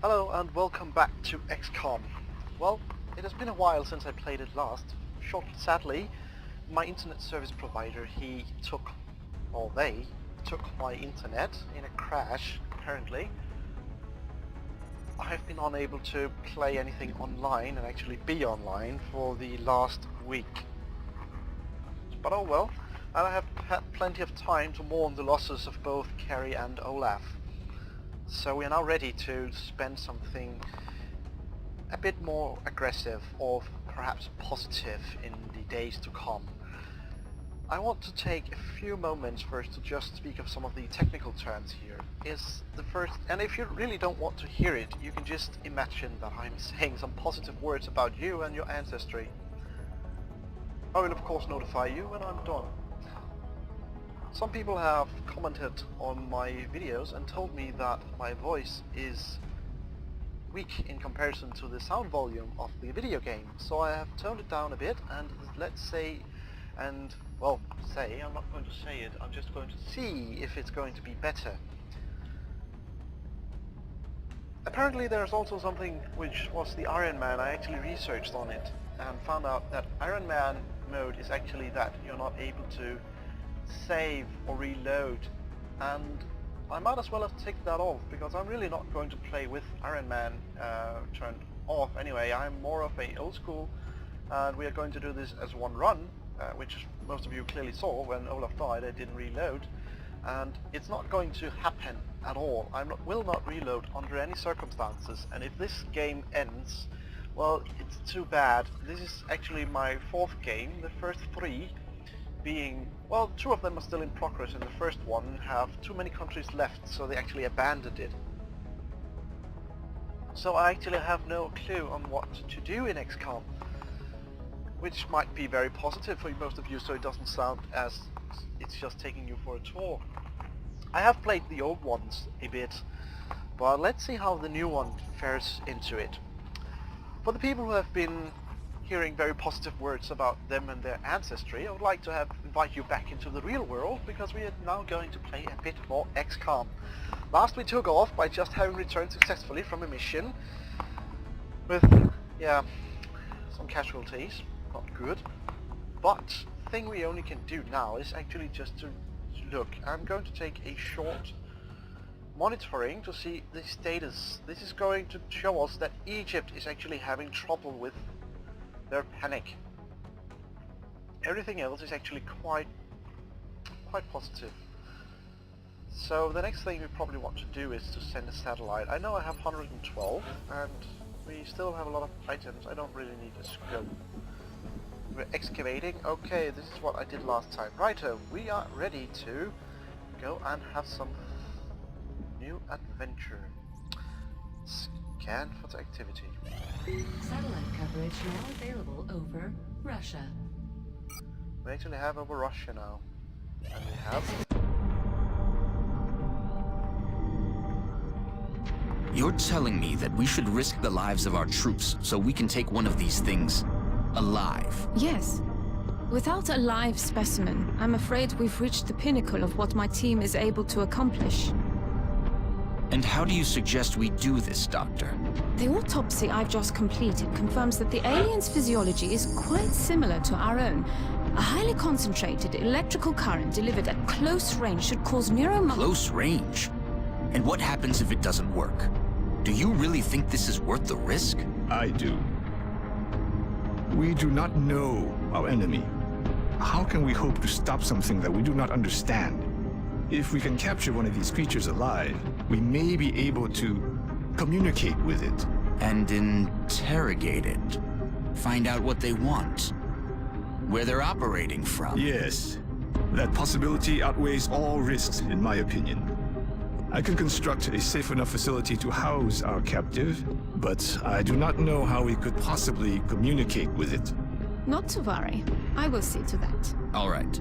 Hello and welcome back to XCOM. Well, it has been a while since I played it last. Sadly, my internet service provider, they took my internet in a crash, apparently. I have been unable to play anything online and actually be online for the last week. But oh well, and I have had plenty of time to mourn the losses of both Carrie and Olaf. So we are now ready to spend something a bit more aggressive or perhaps positive in the days to come. I want to take a few moments first to just speak of some of the technical terms here. And if you really don't want to hear it, you can just imagine that I'm saying some positive words about you and your ancestry. I will of course notify you when I'm done. Some people have commented on my videos and told me that my voice is weak in comparison to the sound volume of the video game, so I have toned it down a bit and I'm not going to say it, I'm just going to see if it's going to be better. Apparently there's also something which was the Iron Man. I actually researched on it and found out that Iron Man mode is actually that you're not able to save or reload, and I might as well have taken that off because I'm really not going to play with Iron Man turned off anyway. I'm more of a old school, and we are going to do this as one run, which most of you clearly saw when Olaf died. I didn't reload, and it's not going to happen at all. Will not reload under any circumstances, and if this game ends, well, it's too bad. This is actually my fourth game. The first three being, well, two of them are still in progress, and the first one have too many countries left, so they actually abandoned it. So I actually have no clue on what to do in XCOM, which might be very positive for most of you, so it doesn't sound as it's just taking you for a tour. I have played the old ones a bit, but let's see how the new one fares into it. For the people who have been hearing very positive words about them and their ancestry, I would like to invite you back into the real world, because we are now going to play a bit more XCOM. Last we took off by just having returned successfully from a mission with, some casualties, not good. But the thing we only can do now is actually just to look. I'm going to take a short monitoring to see the status. This is going to show us that Egypt is actually having trouble with their panic. Everything else is actually quite positive. So the next thing we probably want to do is to send a satellite. I know I have 112 and we still have a lot of items. I don't really need a scope. We're excavating. Okay, this is what I did last time. Righto, we are ready to go and have some new adventure. Scan for activity. Satellite coverage now available over Russia. We actually have over Russia now. And we have... You're telling me that we should risk the lives of our troops so we can take one of these things alive? Yes. Without a live specimen, I'm afraid we've reached the pinnacle of what my team is able to accomplish. And how do you suggest we do this, Doctor? The autopsy I've just completed confirms that the alien's physiology is quite similar to our own. A highly concentrated electrical current delivered at close range should cause Close range? And what happens if it doesn't work? Do you really think this is worth the risk? I do. We do not know our enemy. How can we hope to stop something that we do not understand? If we can capture one of these creatures alive, we may be able to communicate with it. And interrogate it. Find out what they want. Where they're operating from. Yes. That possibility outweighs all risks, in my opinion. I can construct a safe enough facility to house our captive, but I do not know how we could possibly communicate with it. Not to worry. I will see to that. All right.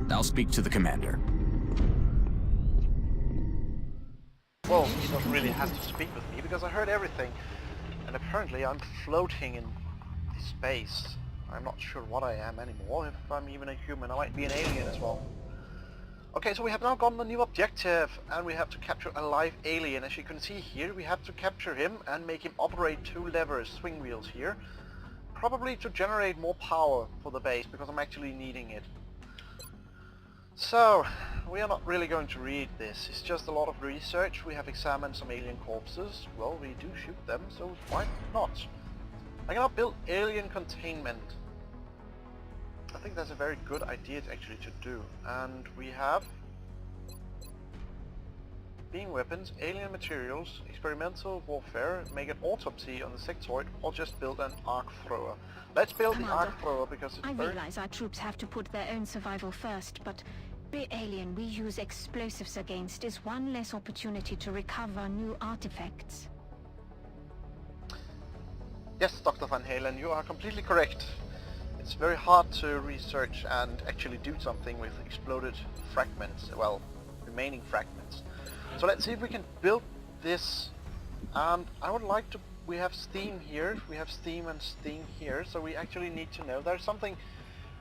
I'll speak to the commander. Well, he doesn't really have to speak with me because I heard everything. And apparently I'm floating in space. I'm not sure what I am anymore. If I'm even a human, I might be an alien as well. Okay, so we have now gotten a new objective, and we have to capture a live alien. As you can see here, we have to capture him and make him operate 2 levers, swing wheels here. Probably to generate more power for the base, because I'm actually needing it. So, we are not really going to read this, it's just a lot of research. We have examined some alien corpses. Well, we do shoot them, so why not? I cannot build alien containment. I think that's a very good idea actually to do. And we have beam weapons, alien materials, experimental warfare, make an autopsy on the sectoid, or just build an arc thrower. Let's build the arc thrower because it's I very... realize our troops have to put their own survival first, but the alien we use explosives against is one less opportunity to recover new artifacts. Yes, Dr. Van Halen, you are completely correct. It's very hard to research and actually do something with exploded fragments, well, remaining fragments. So let's see if we can build this, and I would like to... We have steam here, we have steam and steam here, so we actually need to know there's something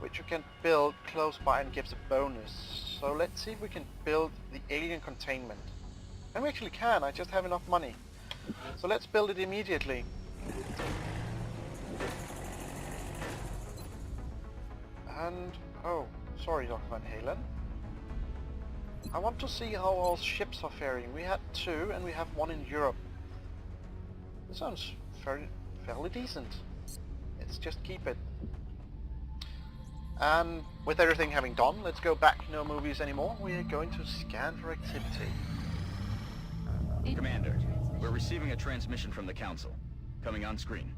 which you can build close by and gives a bonus. So let's see if we can build the alien containment. And we actually can, I just have enough money. So let's build it immediately. And, oh, sorry Dr. Van Halen. I want to see how our ships are faring. We had 2 and we have 1 in Europe. This sounds fairly decent. Let's just keep it. And with everything having done, let's go back, no movies anymore. We are going to scan for activity. Commander, we're receiving a transmission from the Council. Coming on screen.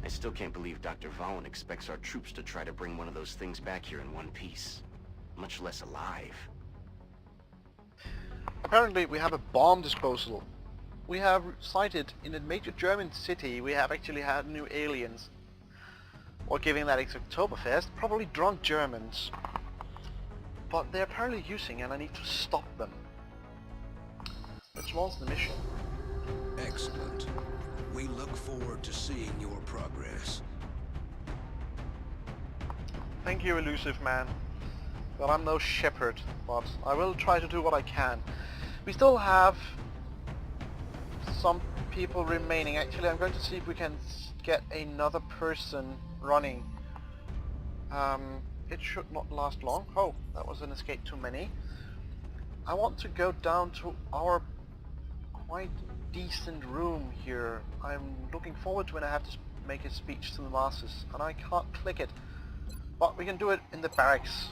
I still can't believe Dr. Vaughn expects our troops to try to bring one of those things back here in one piece. Much less alive. Apparently we have a bomb disposal. We have sighted in a major German city, we have actually had new aliens. Or giving that it's Oktoberfest, probably drunk Germans. But they're apparently using and I need to stop them. Let's launch the mission. Excellent. We look forward to seeing your progress. Thank you, elusive man. Well, I'm no shepherd, but I will try to do what I can. We still have some people remaining. Actually, I'm going to see if we can get another person running. It should not last long. Oh, that was an escape too many. I want to go down to our quite decent room here. I'm looking forward to when I have to make a speech to the masses, and I can't click it. But we can do it in the barracks.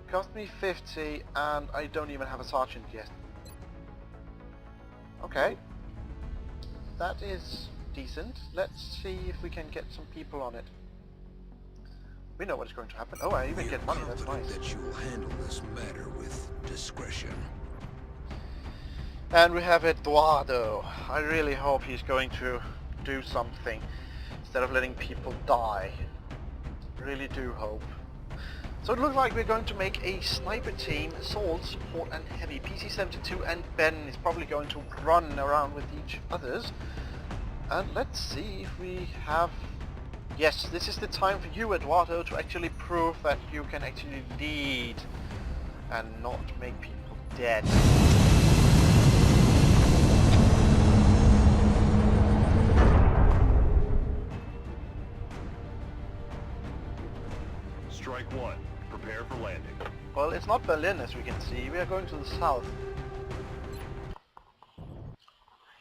Cost me 50 and I don't even have a sergeant yet. Okay. That is decent. Let's see if we can get some people on it. We know what's going to happen. Oh, I even get money, that's nice. That you will handle this matter with discretion. And we have Eduardo. I really hope he's going to do something instead of letting people die. Really do hope. So it looks like we're going to make a sniper team, assault, support and heavy. PC-72 and Ben is probably going to run around with each others. And let's see if we have... Yes, this is the time for you, Eduardo, to actually prove that you can actually lead and not make people dead. Strike 1. Prepare for landing. Well, it's not Berlin, as we can see. We are going to the south.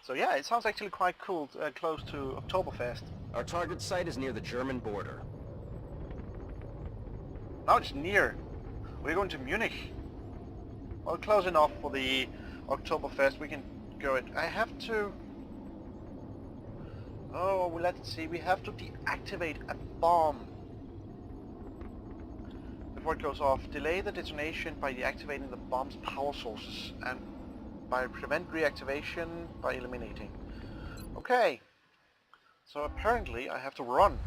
So yeah, it sounds actually quite cool, close to Oktoberfest. Our target site is near the German border. Now it's near. We're going to Munich. Well, close enough for the Oktoberfest. We can go it. I have to... Oh, well, let's see. We have to deactivate a bomb before it goes off. Delay the detonation by deactivating the bomb's power sources and by prevent reactivation by eliminating. Okay. So apparently I have to run.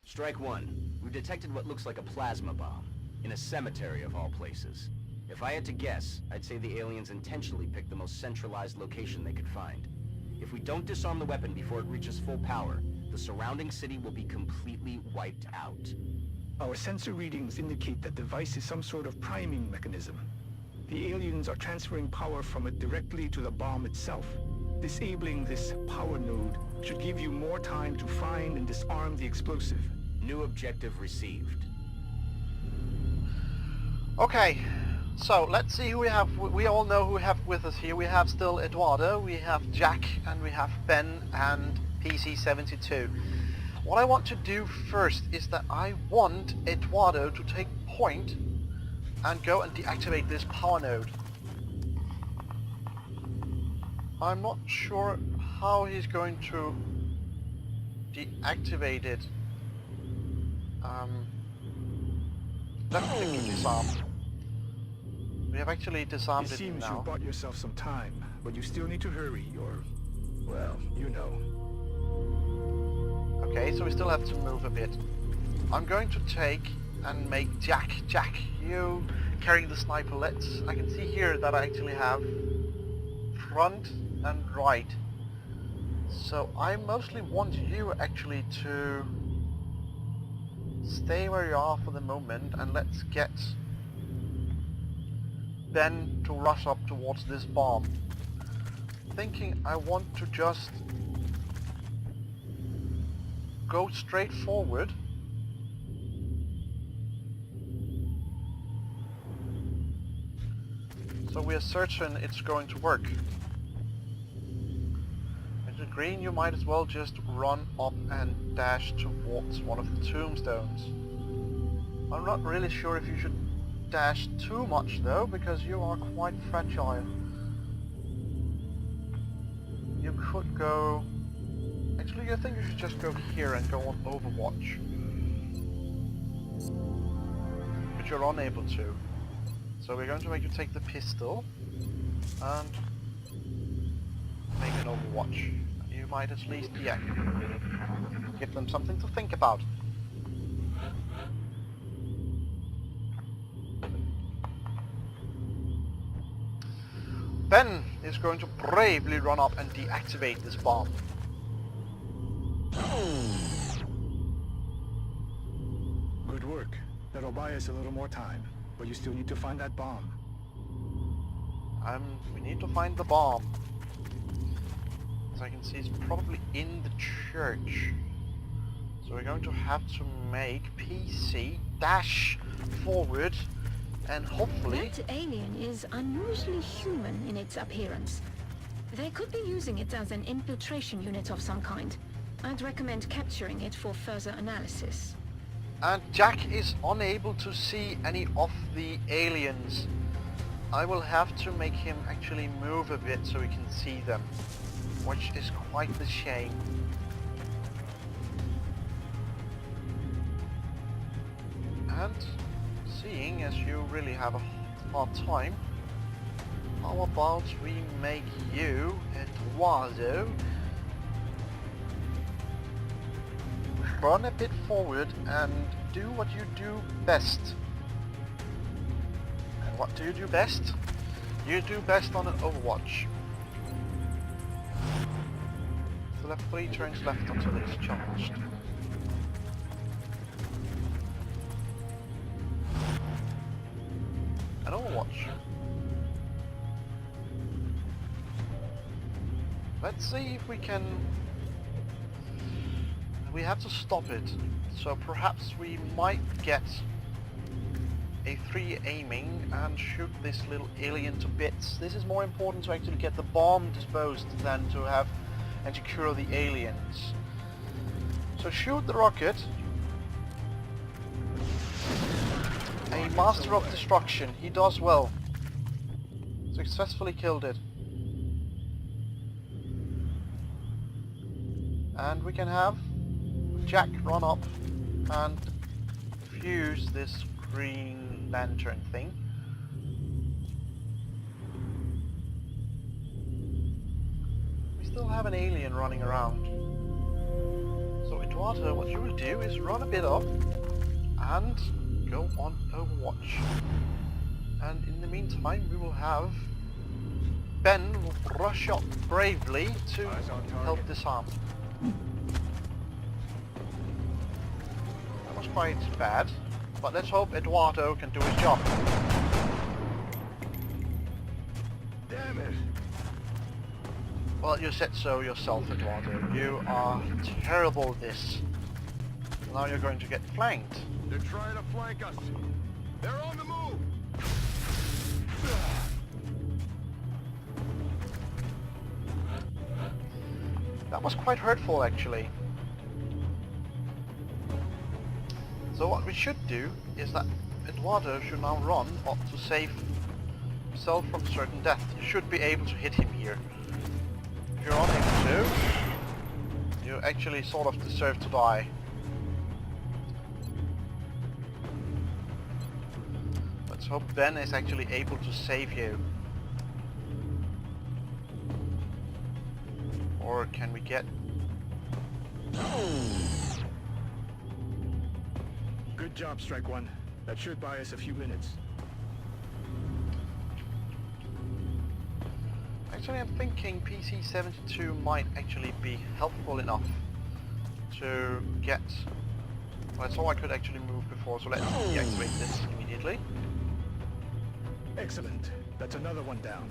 Strike 1. We've detected what looks like a plasma bomb. In a cemetery of all places. If I had to guess, I'd say the aliens intentionally picked the most centralized location they could find. If we don't disarm the weapon before it reaches full power, the surrounding city will be completely wiped out. Our sensor readings indicate that the device is some sort of priming mechanism. The aliens are transferring power from it directly to the bomb itself. Disabling this power node should give you more time to find and disarm the explosive. New objective received. Okay, so let's see who we have. We all know who we have with us here. We have still Eduardo, we have Jack, and we have Ben and PC-72. What I want to do first is that I want Eduardo to take point and go and deactivate this power node. I'm not sure how he's going to deactivate it. Definitely disarm. We have actually disarmed It it seems now. you bought yourself some time, but you still need to hurry, or, well, you know. Okay, so we still have to move a bit. I'm going to take and make Jack, you carrying the sniper. I can see here that I actually have front and right. So I mostly want you actually to stay where you are for the moment, and let's get Ben to rush up towards this bomb. Thinking I want to just go straight forward. So we are certain it's going to work. With the green you might as well just run up and dash towards one of the tombstones. I'm not really sure if you should dash too much though, because you are quite fragile. You could go... Actually, I think you should just go here and go on Overwatch. But you're unable to. So we're going to make you take the pistol and make an Overwatch. You might at least, yeah, give them something to think about. Ben is going to bravely run up and deactivate this bomb. Good work. That'll buy us a little more time, but you still need to find that bomb. We need to find the bomb. As I can see, it's probably in the church. So we're going to have to make PC dash forward and hopefully... That alien is unusually human in its appearance. They could be using it as an infiltration unit of some kind. I'd recommend capturing it for further analysis. And Jack is unable to see any of the aliens. I will have to make him actually move a bit so he can see them, which is quite the shame. And seeing as you really have a hard time, how about we make you, Eduardo, run a bit forward and do what you do best. And what do you do best? You do best on an Overwatch. So left 3 turns left until it's charged. An Overwatch. Let's see if we can... We have to stop it, so perhaps we might get a 3 aiming and shoot this little alien to bits. This is more important to actually get the bomb disposed than to have and secure the aliens. So shoot the rocket. A master of destruction, he does well. Successfully killed it. And we can have Jack run up and fuse this green lantern thing. We still have an alien running around. So Eduardo, what you will do is run a bit up and go on Overwatch. And in the meantime we will have Ben will rush up bravely to help disarm. That was quite bad, but let's hope Eduardo can do his job. Damn it. Well, you said so yourself, Eduardo. You are terrible at this. Now you're going to get flanked. They're trying to flank us. They're on the move. That was quite hurtful, actually. So what we should do is that Eduardo should now run up to save himself from certain death. You should be able to hit him here. If you're unable to, you actually sort of deserve to die. Let's hope Ben is actually able to save you. Or can we get... Good job, Strike One. That should buy us a few minutes. Actually, I'm thinking PC-72 might actually be helpful enough to get... Well, I saw I could actually move before, so let's deactivate this immediately. Excellent. That's another one down.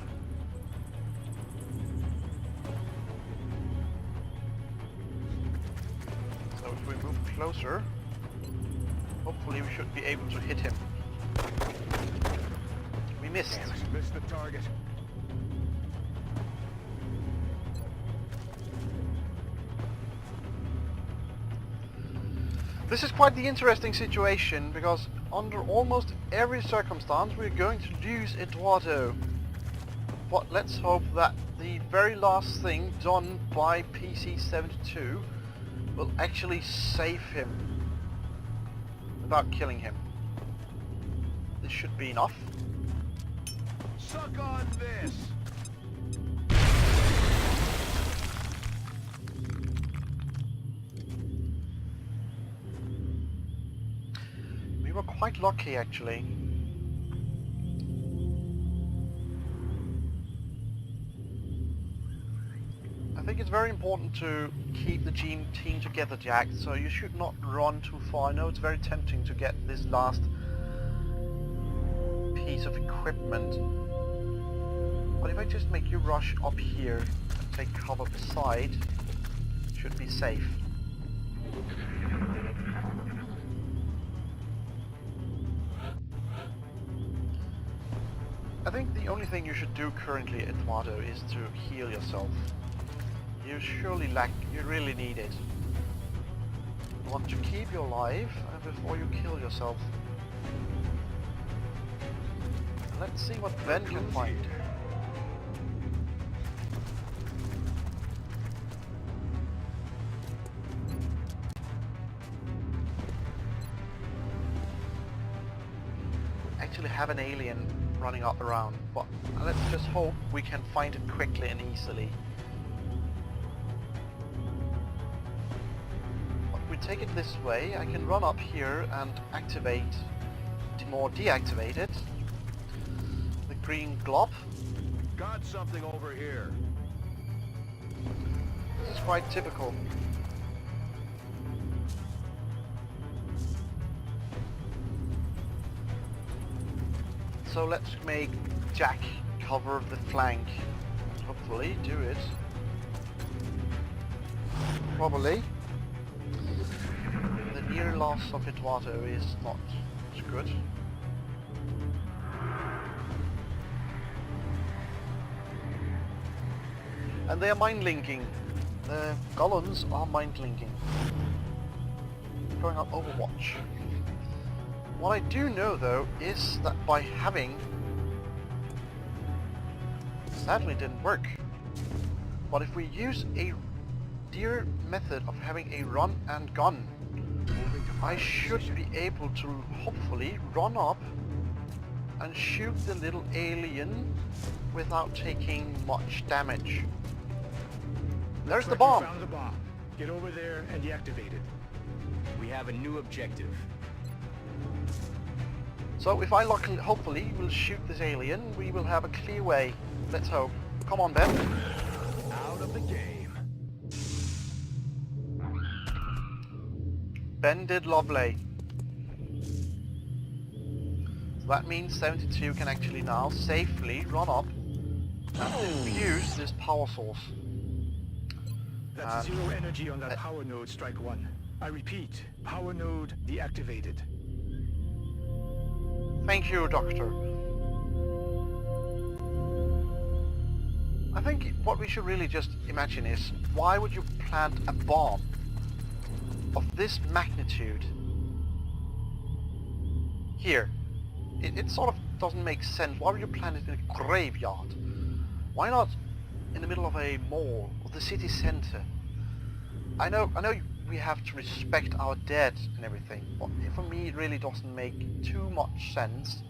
So if we move closer, hopefully we should be able to hit him. We missed. Missed the target. This is quite the interesting situation, because under almost every circumstance we're going to lose Eduardo. But let's hope that the very last thing done by PC-72 will actually save him without killing him. This should be enough. Suck on this. We were quite lucky, actually. I think it's very important to keep the team together, Jack, so you should not run too far. I know it's very tempting to get this last piece of equipment, but if I just make you rush up here and take cover beside, it should be safe. I think the only thing you should do currently, Eduardo, is to heal yourself. You surely lack, you really need it. You want to keep your life before you kill yourself. Let's see what Ben can find. Actually have an alien running up around, but let's just hope we can find it quickly and easily. But if we take it this way, I can run up here and activate, or deactivate it. The green glob. Got something over here. This is quite typical. So let's make Jack cover the flank. Hopefully do it. Probably. The near loss of Eduardo is not as good. And they are mind-linking. The Gollons are mind-linking. Going on Overwatch. What I do know though is that by having... Sadly didn't work. But if we use a dear method of having a run and gun, I should be able to hopefully run up and shoot the little alien without taking much damage. There's the bomb! Found the bomb. Get over there and deactivate it. We have a new objective. So if I hopefully will shoot this alien, we will have a clear way. Let's hope. Come on, Ben. Out of the game. Ben did lovely. So that means 72 can actually now safely run up and defuse this power source. That's zero energy on that power node, Strike One. I repeat, power node deactivated. Thank you, Doctor. I think what we should really just imagine is, why would you plant a bomb of this magnitude here? It sort of doesn't make sense. Why would you plant it in a graveyard? Why not in the middle of a mall or the city center? I know we have to respect our dead and everything, but for me it really doesn't make too much sense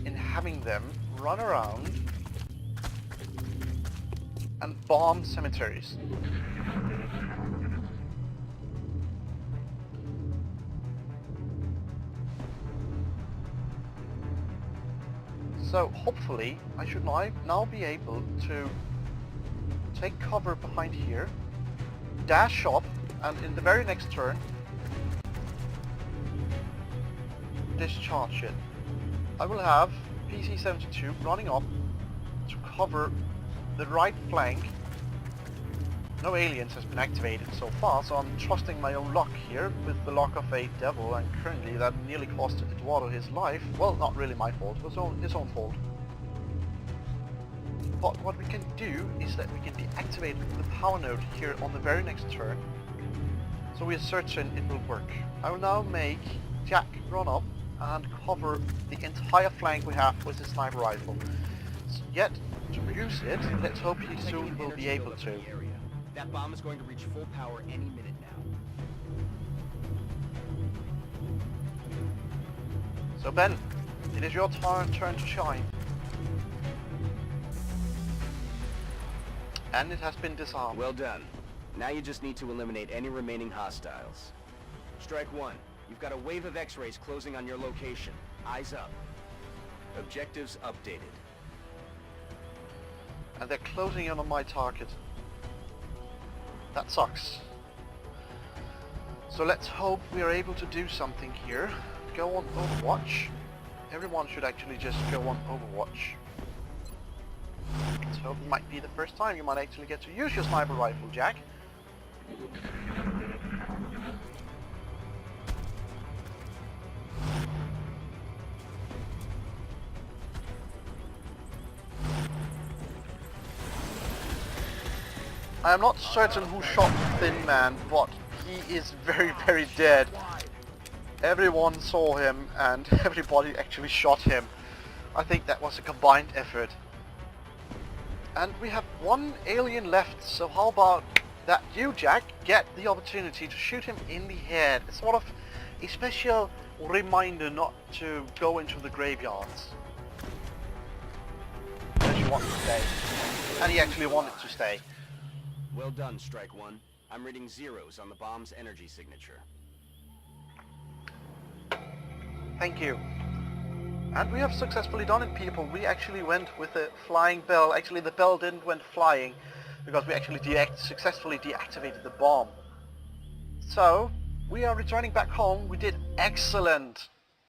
in having them run around and bomb cemeteries. So hopefully I should now be able to take cover behind here, dash up, and in the very next turn discharge it. I will have PC-72 running up to cover the right flank. No aliens has been activated so far, so I'm trusting my own luck here with the luck of a devil, and currently that nearly cost Eduardo his life. Well, not really my fault, it was his own fault. But what we can do is that we can deactivate the power node here on the very next turn, so we are certain it will work. I will now make Jack run up and cover the entire flank we have with his sniper rifle. Yet, to use it, let's hope he soon will be able to. That bomb is going to reach full power any minute now. So Ben, it is your turn to shine. And it has been disarmed. Well done. Now you just need to eliminate any remaining hostiles. Strike One, you've got a wave of X-rays closing on your location. Eyes up. Objectives updated. And they're closing in on my target. That sucks. So let's hope we are able to do something here. Go on Overwatch. Everyone should actually just go on Overwatch. Let's hope it might be the first time you might actually get to use your sniper rifle, Jack. I am not certain who shot the Thin Man, but he is very, very dead. Everyone saw him and everybody actually shot him. I think that was a combined effort. And we have one alien left, so how about that you, Jack, get the opportunity to shoot him in the head. It's sort of a special reminder not to go into the graveyards. Unless you want to stay. And he actually wanted to stay. Well done, Strike One. I'm reading zeros on the bomb's energy signature. Thank you. And we have successfully done it, people. We actually went with a flying bell. Actually, the bell didn't went flying because we actually successfully deactivated the bomb. So, we are returning back home. We did excellent.